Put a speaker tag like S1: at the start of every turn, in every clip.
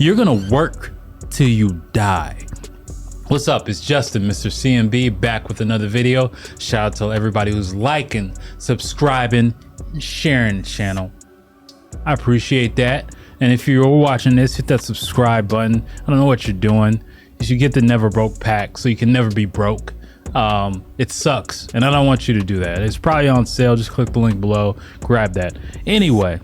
S1: You're gonna work till you die. What's up? It's Justin, Mr. CMB, back with another video. Shout out to everybody who's liking, subscribing, and sharing the channel. I appreciate that. And if you're watching this, hit that subscribe button. I don't know what you're doing. You should get the Never Broke pack so you can never be broke. It sucks, and I don't want you to do that. It's probably on sale. Just click the link below, grab that. Anyway,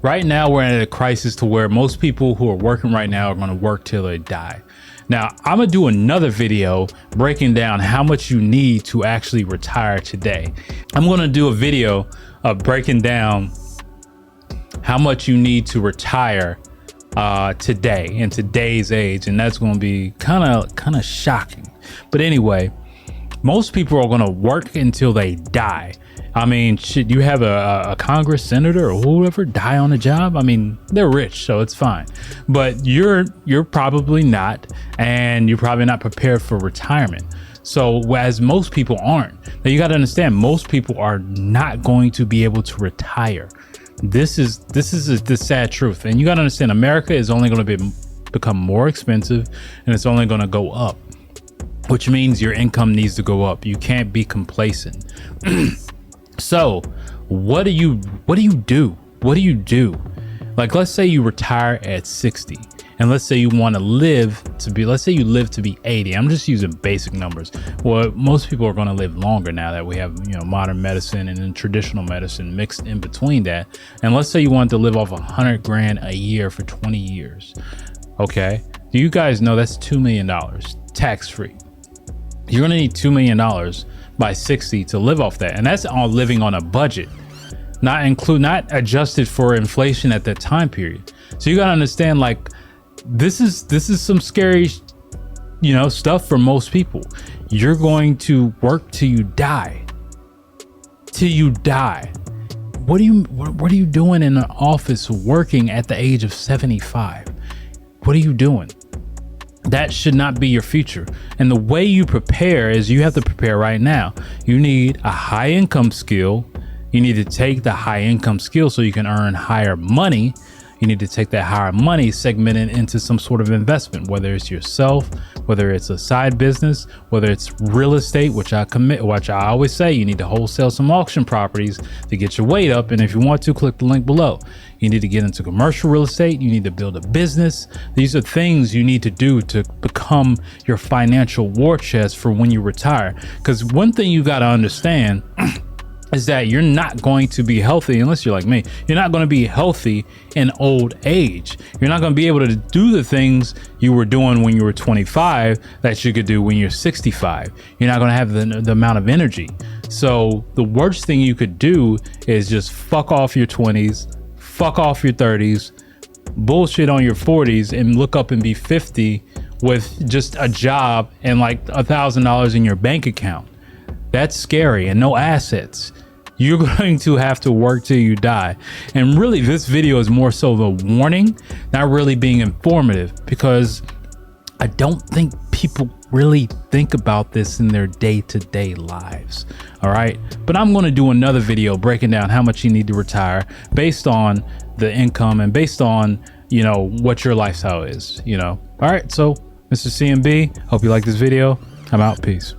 S1: right now we're at a crisis to where most people who are working right now are going to work till they die. Now, I'm gonna do another video breaking down how much you need to actually retire today. I'm gonna do a video of breaking down how much you need to retire today in today's age, and that's going to be kind of shocking. But anyway, most people are going to work until they die. I mean, should you have a Congress senator or whoever die on the job? I mean, they're rich, so it's fine. But you're probably not, and you're probably not prepared for retirement. So as most people aren't. Now you got to understand, most people are not going to be able to retire. This is the sad truth, and you got to understand, America is only going to become more expensive, and it's only going to go up, which means your income needs to go up. You can't be complacent. So what do you do? What do you do? Like, let's say you retire at 60, and let's say you want to live to be, let's say you live to be 80. I'm just using basic numbers. Well, most people are going to live longer now that we have, modern medicine and then traditional medicine mixed in between that. And let's say you want to live off 100 grand a year for 20 years. Okay. Do you guys know that's $2 million tax free? You're going to need $2 million by 60 to live off that. And that's all living on a budget, not adjusted for inflation at that time period. So you got to understand, like, this is some scary, stuff for most people. You're going to work till you die. Till you die. What are you doing in an office working at the age of 75? What are you doing? That should not be your future. And the way you prepare is you have to prepare right now. You need a high income skill. You need to take the high income skill so you can earn higher money. You need to take that higher money, segment it into some sort of investment, whether it's yourself, whether it's a side business, whether it's real estate, which I always say, you need to wholesale some auction properties to get your weight up. And if you want to, click the link below. You need to get into commercial real estate. You need to build a business. These are things you need to do to become your financial war chest for when you retire. Because one thing you got to understand is that you're not going to be healthy unless you're like me. You're not going to be healthy in old age. You're not going to be able to do the things you were doing when you were 25 that you could do when you're 65. You're not going to have the amount of energy. So the worst thing you could do is just fuck off your 20s, fuck off your 30s, bullshit on your 40s, and look up and be 50 with just a job and like $1,000 in your bank account. That's scary, and no assets. You're going to have to work till you die. And really, this video is more so of a warning, not really being informative, because I don't think people really think about this in their day-to-day lives. All right. But I'm going to do another video breaking down how much you need to retire based on the income and based on, what your lifestyle is, All right. So, Mr. CMB, hope you like this video. I'm out. Peace.